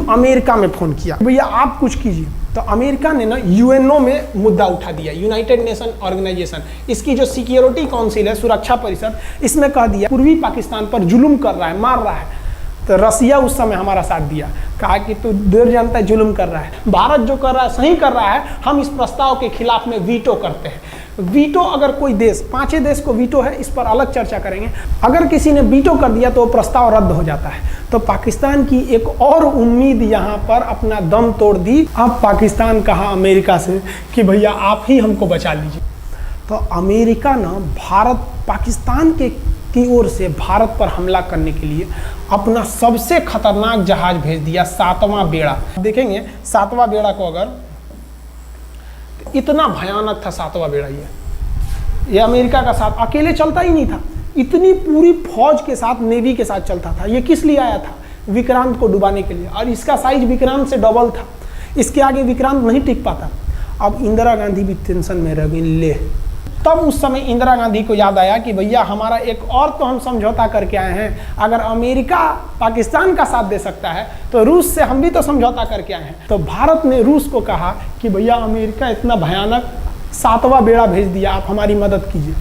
अमेरिका में फ़ोन किया, भैया आप कुछ कीजिए। तो अमेरिका ने ना यूएनओ में मुद्दा उठा दिया, यूनाइटेड नेशन ऑर्गेनाइजेशन, इसकी जो सिक्योरिटी काउंसिल है, सुरक्षा परिषद, इसमें कह दिया पूर्वी पाकिस्तान पर जुल्म कर रहा है, मार रहा है। तो रसिया उस समय हमारा साथ दिया, कहा कि तू देर जानता है जुल्म कर रहा है, भारत जो कर रहा है सही कर रहा है, हम इस प्रस्ताव के खिलाफ में वीटो करते हैं। वीटो अगर कोई देश, 5 देश को वीटो है, इस पर अलग चर्चा करेंगे, अगर किसी ने वीटो कर दिया तो वो प्रस्ताव रद्द हो जाता है। तो पाकिस्तान की एक और उम्मीद यहाँ पर अपना दम तोड़ दी। अब पाकिस्तान कहा अमेरिका से कि भैया आप ही हमको बचा लीजिए। तो अमेरिका ना पाकिस्तान की ओर से भारत पर हमला करने के लिए अपना सबसे खतरनाक जहाज भेज दिया, 7वां बेड़ा। देखेंगे 7वां बेड़ा को, अगर इतना भयानक था 7वां बेड़ा, ये अमेरिका का साथ अकेले चलता ही नहीं था, इतनी पूरी फौज के साथ, नेवी के साथ चलता था। ये किस लिए आया था? विक्रांत को डुबाने के लिए, और इसका साइज विक्रांत से डबल था, इसके आगे विक्रांत नहीं टिक पाता। अब इंदिरा गांधी भी टेंशन में रह गई। ले, तब उस समय इंदिरा गांधी को याद आया कि भैया हमारा एक और तो हम समझौता करके आए हैं, अगर अमेरिका पाकिस्तान का साथ दे सकता है तो रूस से हम भी तो समझौता करके आए हैं। तो भारत ने रूस को कहा कि भैया अमेरिका इतना भयानक 7वां बेड़ा भेज दिया, आप हमारी मदद कीजिए।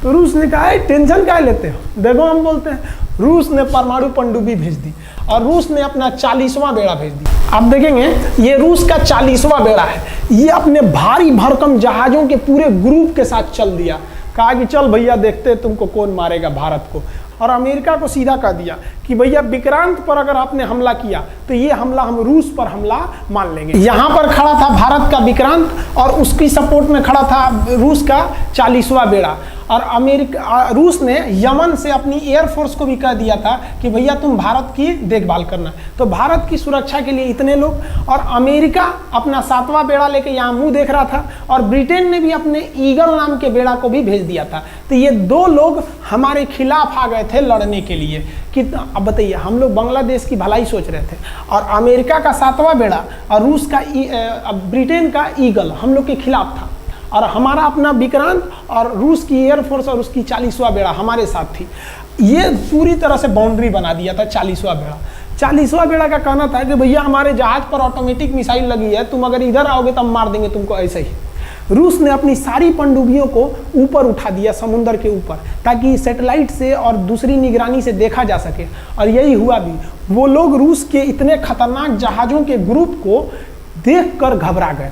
तो रूस ने कहा टेंशन क्या लेते हो, देखो हम बोलते हैं। रूस ने परमाणु पनडुब्बी भेज दी और रूस ने अपना 40वां बेड़ा भेज दिया। आप देखेंगे ये रूस का 40वां बेड़ा है, ये अपने भारी भरकम जहाजों के पूरे ग्रुप के साथ चल दिया, कहा कि चल भैया देखते तुमको कौन मारेगा भारत को। और अमेरिका को सीधा कह दिया कि भैया विक्रांत पर अगर आपने हमला किया तो ये हमला हम रूस पर हमला मान लेंगे। यहाँ पर खड़ा था भारत का विक्रांत और उसकी सपोर्ट में खड़ा था रूस का 40वां बेड़ा। और रूस ने यमन से अपनी एयरफोर्स को भी कह दिया था कि भैया तुम भारत की देखभाल करना। तो भारत की सुरक्षा के लिए इतने लोग, और अमेरिका अपना 7वां बेड़ा लेके यहाँ मुंह देख रहा था, और ब्रिटेन ने भी अपने ईगल नाम के बेड़ा को भी भेज दिया था। तो ये 2 लोग हमारे खिलाफ आ गए थे लड़ने के लिए कि अब बताइए, हम लोग बांग्लादेश की भलाई सोच रहे थे, और अमेरिका का 7वां बेड़ा और रूस का ब्रिटेन का ईगल हम लोग के खिलाफ था, और हमारा अपना विक्रांत और रूस की एयरफोर्स और उसकी 40वां बेड़ा हमारे साथ थी। ये पूरी तरह से बाउंड्री बना दिया था 40वां बेड़ा। 40वां बेड़ा का कहना था कि भैया हमारे जहाज पर ऑटोमेटिक मिसाइल लगी है, तुम अगर इधर आओगे तो हम मार देंगे तुमको ऐसे ही। रूस ने अपनी सारी पनडुब्बियों को ऊपर उठा दिया समुद्र के ऊपर, ताकि सैटेलाइट से और दूसरी निगरानी से देखा जा सके, और यही हुआ भी। वो लोग रूस के इतने खतरनाक जहाज़ों के ग्रुप को देखकर घबरा गए,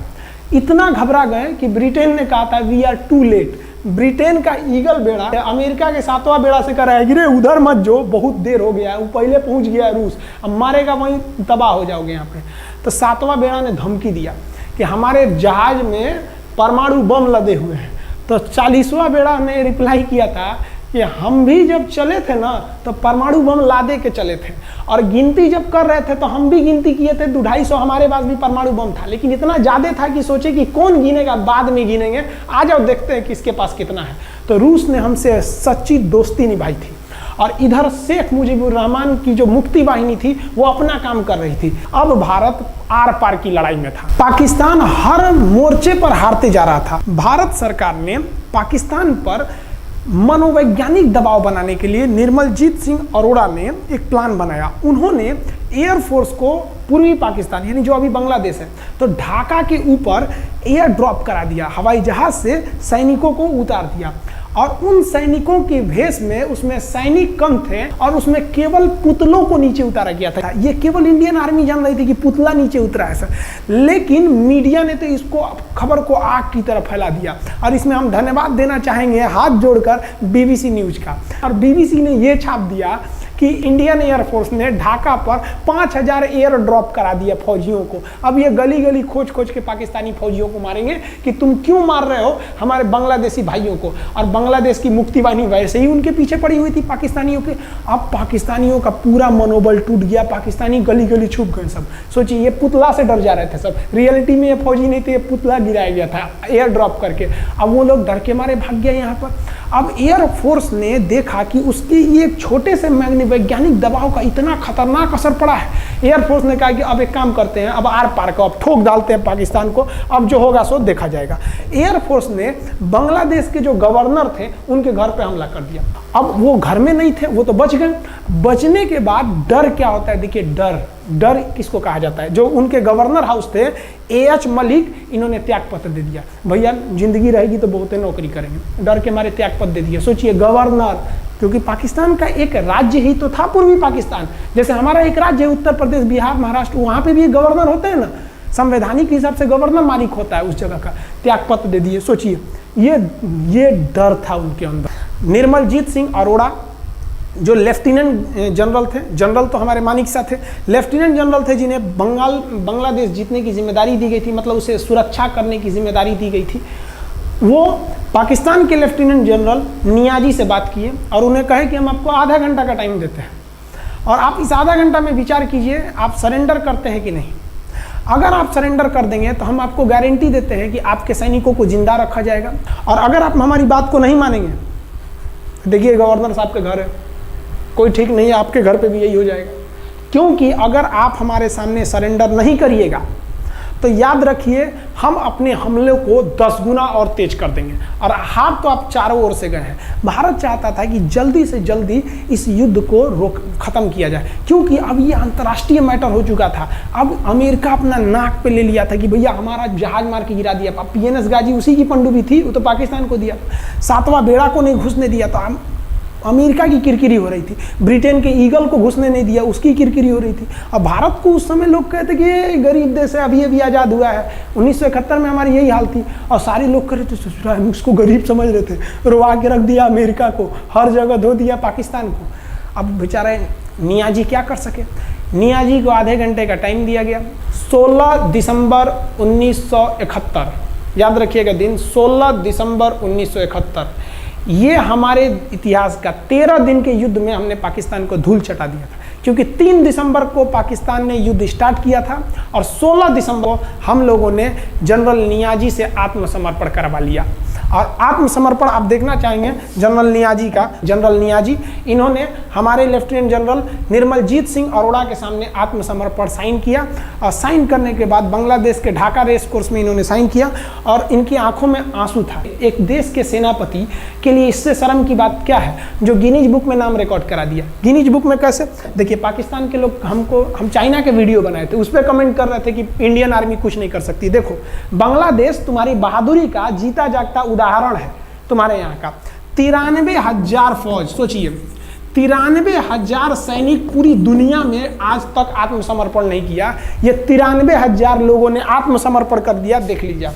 इतना घबरा गए कि ब्रिटेन ने कहा था we are too late. Britain का ईगल बेड़ा अमेरिका के 7वां बेड़ा से कह रहा है कि रे उधर मत जो, बहुत देर हो गया है, वो पहले पहुंच गया है रूस, अब मारेगा वहीं तबाह हो जाओगे यहाँ पे। तो 7वां बेड़ा ने धमकी दिया कि हमारे जहाज में परमाणु बम लदे हुए हैं। तो 40वां बेड़ा ने रिप्लाई किया था कि हम भी जब चले थे ना तो परमाणु बम लादे के चले थे, और गिनती जब कर रहे थे तो हम भी गिनती किए थे 250 हमारे पास भी परमाणु बम था, लेकिन इतना ज़्यादा था कि सोचे कि कौन गिनेगा, बाद में गिनेंगे, आ जाओ देखते हैं किसके पास कितना है। तो रूस ने हमसे सच्ची दोस्ती निभाई थी, और इधर शेख मुजीबुर रहमान की जो मुक्ति वाहिनी थी वो अपना काम कर रही थी। अब भारत आर पार की लड़ाई में था। पाकिस्तान हर मोर्चे पर हारते जा रहा था। भारत सरकार ने पाकिस्तान पर मनोवैज्ञानिक दबाव बनाने के लिए निर्मलजीत सिंह अरोड़ा ने एक प्लान बनाया। उन्होंने एयरफोर्स को पूर्वी पाकिस्तान यानी जो अभी बांग्लादेश है, तो ढाका के ऊपर एयर ड्रॉप करा दिया, हवाई जहाज से सैनिकों को उतार दिया, और उन सैनिकों के भेष में उसमें सैनिक कम थे, और उसमें केवल पुतलों को नीचे उतारा गया था। ये केवल इंडियन आर्मी जान रही थी कि पुतला नीचे उतरा है सर, लेकिन मीडिया ने तो इसको खबर को आग की तरह फैला दिया। और इसमें हम धन्यवाद देना चाहेंगे हाथ जोड़कर BBC न्यूज का। और BBC ने ये छाप दिया कि इंडियन एयरफोर्स ने ढाका पर 5000 एयर ड्रॉप करा दिया फौजियों को। अब ये गली गली खोज खोज के पाकिस्तानी फौजियों को मारेंगे कि तुम क्यों मार रहे हो हमारे बांग्लादेशी भाइयों को। और बांग्लादेश की मुक्ति वाहिनी वैसे ही उनके पीछे पड़ी हुई थी पाकिस्तानियों के। अब पाकिस्तानियों का पूरा मनोबल टूट गया, पाकिस्तानी गली गली छुप गए सब। सोचिए, ये पुतला से डर जा रहे थे सब, रियलिटी में ये फौजी नहीं थे, ये पुतला गिराया गया था एयर ड्रॉप करके। अब वो लोग डर के मारे भाग गया यहाँ पर। अब एयरफोर्स ने देखा कि उसकी ये छोटे से वैज्ञानिक दबाव का इतना खतरनाक असर पड़ा है। एयरफोर्स ने कहा कि अब एक काम करते हैं, अब आर पार को अब ठोक डालते हैं पाकिस्तान को, अब जो होगा सो देखा जाएगा। एयरफोर्स ने बांग्लादेश के जो गवर्नर थे उनके घर पे हमला कर दिया। अब वो घर में नहीं थे, वो तो बच गए। बचने के बाद डर क्या होता है, देखिए डर किसको कहा जाता है। जो उनके गवर्नर हाउस थे AH मलिक, इन्होंने त्याग पत्र दे दिया। भैया जिंदगी रहेगी तो बहुत नौकरी करेंगे, डर के मारे त्याग पत्र दे दिया। सोचिए, गवर्नर, क्योंकि पाकिस्तान का एक राज्य ही तो था पूर्वी पाकिस्तान। जैसे हमारा एक राज्य है उत्तर प्रदेश, बिहार, महाराष्ट्र, वहाँ पे भी एक गवर्नर होते हैं ना, संवैधानिक हिसाब से गवर्नर मालिक होता है उस जगह का। त्याग पत्र दे दिए। सोचिए, ये डर था उनके अंदर। निर्मलजीत सिंह अरोड़ा जो लेफ्टिनेंट जनरल थे, जनरल तो हमारे मानिक शाह थे, लेफ्टिनेंट जनरल थे जिन्हें बांग्लादेश जीतने की जिम्मेदारी दी गई थी, मतलब उसे सुरक्षा करने की जिम्मेदारी दी गई थी। वो पाकिस्तान के लेफ्टिनेंट जनरल नियाजी से बात किए और उन्हें कहे कि हम आपको आधा घंटा का टाइम देते हैं, और आप इस आधा घंटा में विचार कीजिए आप सरेंडर करते हैं कि नहीं। अगर आप सरेंडर कर देंगे तो हम आपको गारंटी देते हैं कि आपके सैनिकों को जिंदा रखा जाएगा, और अगर आप हमारी बात को नहीं मानेंगे, देखिए गवर्नर साहब के घर है, कोई ठीक नहीं है, आपके घर पे भी यही हो जाएगा। क्योंकि अगर आप हमारे सामने सरेंडर नहीं करिएगा तो याद रखिए हम अपने हमले को 10 गुना और तेज कर देंगे। और हार तो आप चारों ओर से गए हैं। भारत चाहता था कि जल्दी से जल्दी इस युद्ध को खत्म किया जाए, क्योंकि अब ये अंतर्राष्ट्रीय मैटर हो चुका था। अब अमेरिका अपना नाक पे ले लिया था कि भैया हमारा जहाज मार के गिरा दिया। PNS गाजी उसी की पनडुब्बी थी, वो तो पाकिस्तान को दिया। 7वां बेड़ा को नहीं घुसने दिया, तो अमेरिका की किरकिरी हो रही थी। ब्रिटेन के ईगल को घुसने नहीं दिया, उसकी किरकिरी हो रही थी। अब भारत को उस समय लोग कहते कि ये गरीब देश है, अभी आज़ाद हुआ है। 1971 में हमारी यही हाल थी, और सारे लोग कह रहे थे, हम उसको गरीब समझ रहे थे, रुआ के रख दिया अमेरिका को, हर जगह धो दिया पाकिस्तान को। अब बेचारे नियाजी क्या कर सके। नियाजी को आधे घंटे का टाइम दिया गया। 16 दिसंबर 1971 याद रखिएगा दिन 16 दिसंबर 1971। ये हमारे इतिहास का 13 दिन के युद्ध में हमने पाकिस्तान को धूल चटा दिया था, क्योंकि 3 दिसंबर को पाकिस्तान ने युद्ध स्टार्ट किया था और 16 दिसंबर को हम लोगों ने जनरल नियाजी से आत्मसमर्पण करवा लिया। और आत्मसमर्पण आप देखना चाहेंगे जनरल नियाजी का। जनरल नियाजी इन्होंने हमारे लेफ्टिनेंट जनरल निर्मलजीत सिंह अरोड़ा के सामने आत्मसमर्पण साइन किया, और साइन करने के बाद बांग्लादेश के ढाका रेस कोर्स में इन्होंने साइन किया, और इनकी आंखों में आंसू था। एक देश के सेनापति के लिए इससे शर्म की बात क्या है, जो गिनीज बुक में नाम रिकॉर्ड करा दिया। गिनीज बुक में कैसे? देखिए, पाकिस्तान के लोग हम चाइना के वीडियो बनाए थे, उस पर कमेंट कर रहे थे कि इंडियन आर्मी कुछ नहीं कर सकती। देखो, बांग्लादेश तुम्हारी बहादुरी का जीता जागता उदाहरण है। तुम्हारे यहाँ का 93,000 फौज, सोचिए 93,000 सैनिक पूरी दुनिया में आज तक आत्मसमर्पण नहीं किया। ये 93,000 लोगों ने आत्मसमर्पण कर दिया। देख लीजिए,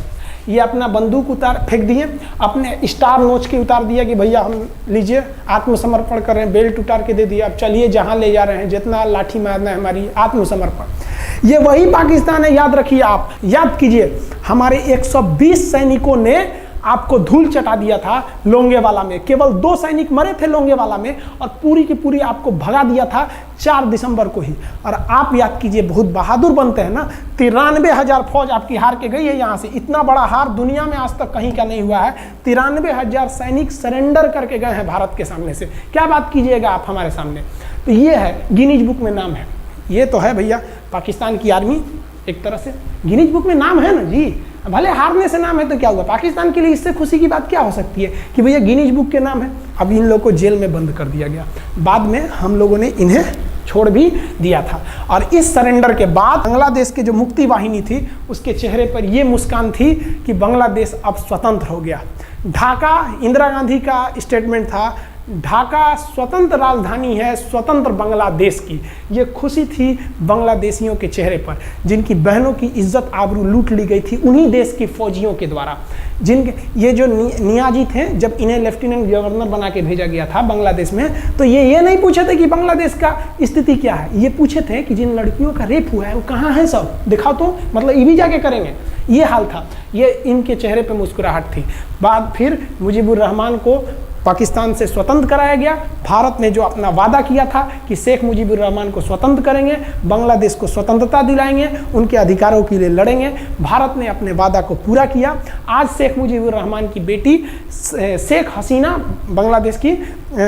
ये अपना बंदूक फेंक दिए, अपने स्टार नोच के उतार दिया कि भैया हम लीजिए आत्मसमर्पण कर रहे हैं, बेल्ट उतार के दे दिया, अब चलिए जहाँ ले जा रहे हैं, जितना लाठी मारना है हमारी, आत्मसमर्पण। ये वही पाकिस्तान है, याद रखिए। आप याद कीजिए, हमारे 120 सैनिकों ने आपको धूल चटा दिया था लोंगेवाला में। केवल 2 सैनिक मरे थे लोंगेवाला में, और पूरी की पूरी आपको भगा दिया था 4 दिसंबर को ही। और आप याद कीजिए, बहुत बहादुर बनते हैं ना। 93,000 फौज आपकी हार के गई है यहाँ से। इतना बड़ा हार दुनिया में आज तक कहीं का नहीं हुआ है। 93,000 सैनिक सरेंडर करके गए हैं भारत के सामने से। क्या बात कीजिएगा आप हमारे सामने। तो ये है, गिनीज बुक में नाम है। ये तो है भैया पाकिस्तान की आर्मी, एक तरह से गिनीज बुक में नाम है ना जी। भले हारने से नाम है तो क्या हुआ, पाकिस्तान के लिए इससे खुशी की बात क्या हो सकती है कि भैया गिनीज बुक के नाम है। अब इन लोगों को जेल में बंद कर दिया गया, बाद में हम लोगों ने इन्हें छोड़ भी दिया था। और इस सरेंडर के बाद बांग्लादेश के जो मुक्ति वाहिनी थी, उसके चेहरे पर यह मुस्कान थी कि बांग्लादेश अब स्वतंत्र हो गया। ढाका, इंदिरा गांधी का स्टेटमेंट था, ढाका स्वतंत्र राजधानी है स्वतंत्र बांग्लादेश की। ये खुशी थी बांग्लादेशियों के चेहरे पर, जिनकी बहनों की इज्जत आबरू लूट ली गई थी उन्हीं देश की फौजियों के द्वारा। जिनके ये जो नियाजी थे, जब इन्हें लेफ्टिनेंट गवर्नर बना के भेजा गया था बांग्लादेश में, तो ये नहीं पूछे थे कि बांग्लादेश का स्थिति क्या है। ये पूछे थे कि जिन लड़कियों का रेप हुआ है वो कहाँ है, सब दिखाओ तो, मतलब ये भी जाके करेंगे। ये हाल था। ये इनके चेहरे पर मुस्कुराहट थी। बाद फिर मुजीबुर रहमान को पाकिस्तान से स्वतंत्र कराया गया। भारत ने जो अपना वादा किया था कि शेख मुजीबुर रहमान को स्वतंत्र करेंगे, बांग्लादेश को स्वतंत्रता दिलाएंगे, उनके अधिकारों के लिए लड़ेंगे, भारत ने अपने वादा को पूरा किया। आज शेख मुजीबुर रहमान की बेटी शेख हसीना बांग्लादेश की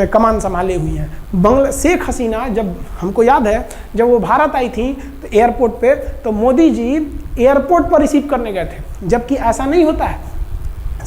कमान संभाले हुई हैं। शेख हसीना, जब हमको याद है जब वो भारत आई थी तो एयरपोर्ट पे, तो मोदी जी एयरपोर्ट पर रिसीव करने गए थे, जबकि ऐसा नहीं होता है।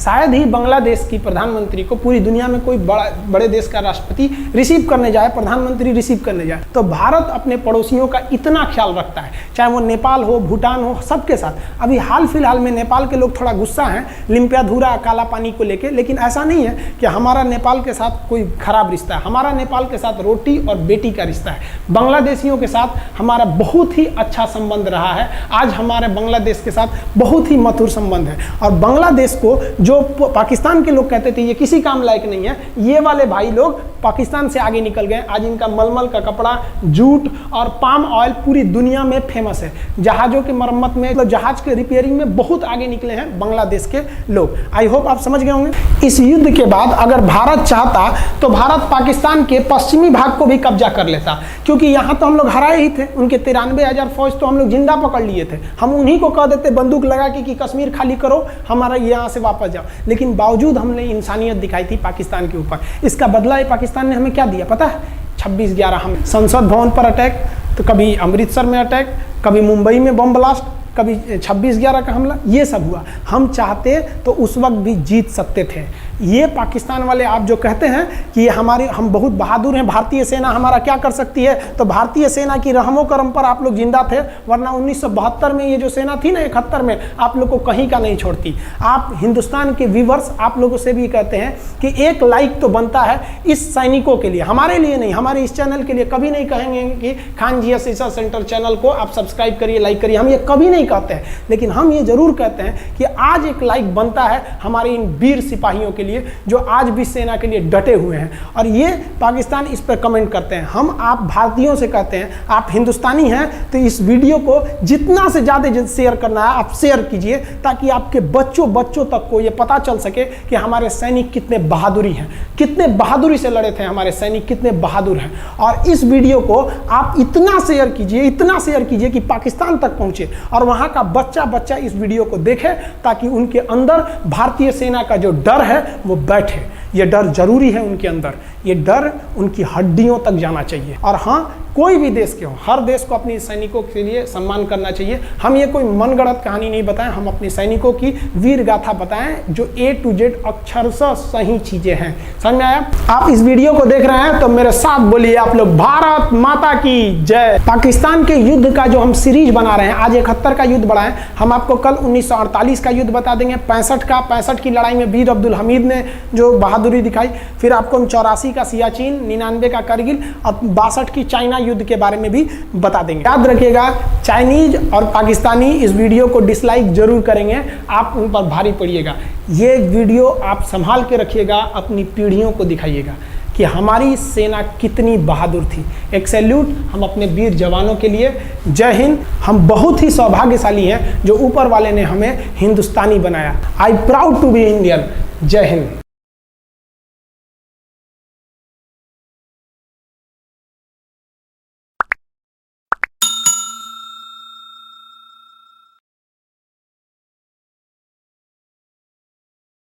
शायद ही बांग्लादेश की प्रधानमंत्री को पूरी दुनिया में कोई बड़े देश का राष्ट्रपति रिसीव करने जाए, प्रधानमंत्री रिसीव करने जाए। तो भारत अपने पड़ोसियों का इतना ख्याल रखता है, चाहे वो नेपाल हो, भूटान हो, सबके साथ। अभी हाल फिलहाल में नेपाल के लोग थोड़ा गुस्सा हैं लिम्पियाधुरा काला पानी को लेके, लेकिन ऐसा नहीं है कि हमारा नेपाल के साथ कोई खराब रिश्ता है। हमारा नेपाल के साथ रोटी और बेटी का रिश्ता है। बांग्लादेशियों के साथ हमारा बहुत ही अच्छा संबंध रहा है। आज हमारे बांग्लादेश के साथ बहुत ही मधुर संबंध है। और बांग्लादेश को जो पाकिस्तान के लोग कहते थे ये किसी काम लायक नहीं है, ये वाले भाई लोग पाकिस्तान से आगे निकल गए। आज इनका मलमल का कपड़ा, जूट और पाम ऑयल पूरी दुनिया में फेमस है। जहाज़ों की मरम्मत में, मतलब जहाज के रिपेयरिंग में बहुत आगे निकले हैं बांग्लादेश के लोग। आई होप आप समझ गए होंगे। इस युद्ध के बाद अगर भारत चाहता तो भारत पाकिस्तान के पश्चिमी भाग को भी कब्जा कर लेता, क्योंकि यहाँ तो हम लोग हराए ही थे। उनके 93,000 फौज तो हम लोग जिंदा पकड़ लिए थे। हम उन्हीं को कह देते बंदूक लगा के कि कश्मीर खाली करो, हमारा यहाँ से वापस जाओ। लेकिन बावजूद हमने इंसानियत दिखाई थी पाकिस्तान के ऊपर। इसका बदला ये पाकिस्तान ने हमें क्या दिया पता है? 26/11 हम संसद भवन पर अटैक, तो कभी अमृतसर में अटैक, कभी मुंबई में बम ब्लास्ट, कभी 26/11 का हमला, ये सब हुआ। हम चाहते तो उस वक्त भी जीत सकते थे। ये पाकिस्तान वाले आप जो कहते हैं कि हम बहुत बहादुर हैं, भारतीय सेना हमारा क्या कर सकती है, तो भारतीय सेना की रहमो करम पर आप लोग जिंदा थे, वरना 1972 में ये जो सेना थी ना, 71 में, आप लोग को कहीं का नहीं छोड़ती। आप हिंदुस्तान के व्यूवर्स आप लोगों से भी कहते हैं कि एक लाइक तो बनता है इस सैनिकों के लिए, हमारे लिए नहीं, हमारे इस चैनल के लिए। कभी नहीं कहेंगे कि खान जी रिसर्च सेंटर चैनल को आप सब्सक्राइब करिए, लाइक करिए, हम ये कभी नहीं कहते हैं। लेकिन हम ये जरूर कहते हैं कि आज एक लाइक बनता है हमारे इन वीर सिपाहियों के लिए, लिए, जो आज भी सेना के लिए डटे हुए हैं। और ये पाकिस्तान इस पर कमेंट करते हैं। हम आप भारतीयों से कहते हैं, आप हिंदुस्तानी हैं तो इस वीडियो को जितना से ज़्यादा शेयर करना है आप शेयर कीजिए, ताकि आपके बच्चों तक को ये पता चल सके कि हमारे सैनिक कितने बहादुरी हैं, कितने बहादुरी से लड़े थे हमारे सैनिक, कितने बहादुर हैं। और इस वीडियो को आप इतना शेयर कीजिए कि पाकिस्तान तक पहुंचे और वहां का बच्चा इस वीडियो को देखे, ताकि उनके अंदर भारतीय सेना का जो डर है वो बैठे। ये डर जरूरी है उनके अंदर, ये डर उनकी हड्डियों तक जाना चाहिए। और हाँ, कोई भी देश के हो, हर देश को अपने सैनिकों के लिए सम्मान करना चाहिए। हम ये कोई मनगढ़ंत कहानी नहीं बताएं, हम अपने सैनिकों की वीर गाथा बताएं जो A to Z अक्षरशः सही चीजें हैं। समझ में आया? आप इस वीडियो को देख रहे हैं तो मेरे साथ बोलिए आप लोग, भारत माता की जय। पाकिस्तान के युद्ध का जो हम सीरीज बना रहे हैं, आज 71 का युद्ध बढ़ाएं। हम आपको कल 1948 का युद्ध बता देंगे, 65 की लड़ाई में वीर अब्दुल हमीद ने जो बहादुरी दिखाई, फिर आपको हम 84 का सियाचिन, 99 का करगिल और 62 की चाइना युद्ध के बारे में भी बता देंगे। याद रखिएगा, चाइनीज और पाकिस्तानी इस वीडियो को डिसलाइक जरूर करेंगे, आप उन पर भारी पड़िएगा। ये वीडियो आप संभाल के रखिएगा, अपनी पीढ़ियों को दिखाइएगा कि हमारी सेना कितनी बहादुर थी। एक सैल्यूट हम अपने वीर जवानों के लिए। जय हिंद। हम बहुत ही सौभाग्यशाली हैं जो ऊपर वाले ने हमें हिंदुस्तानी बनाया। I proud to be Indian. जय हिंद।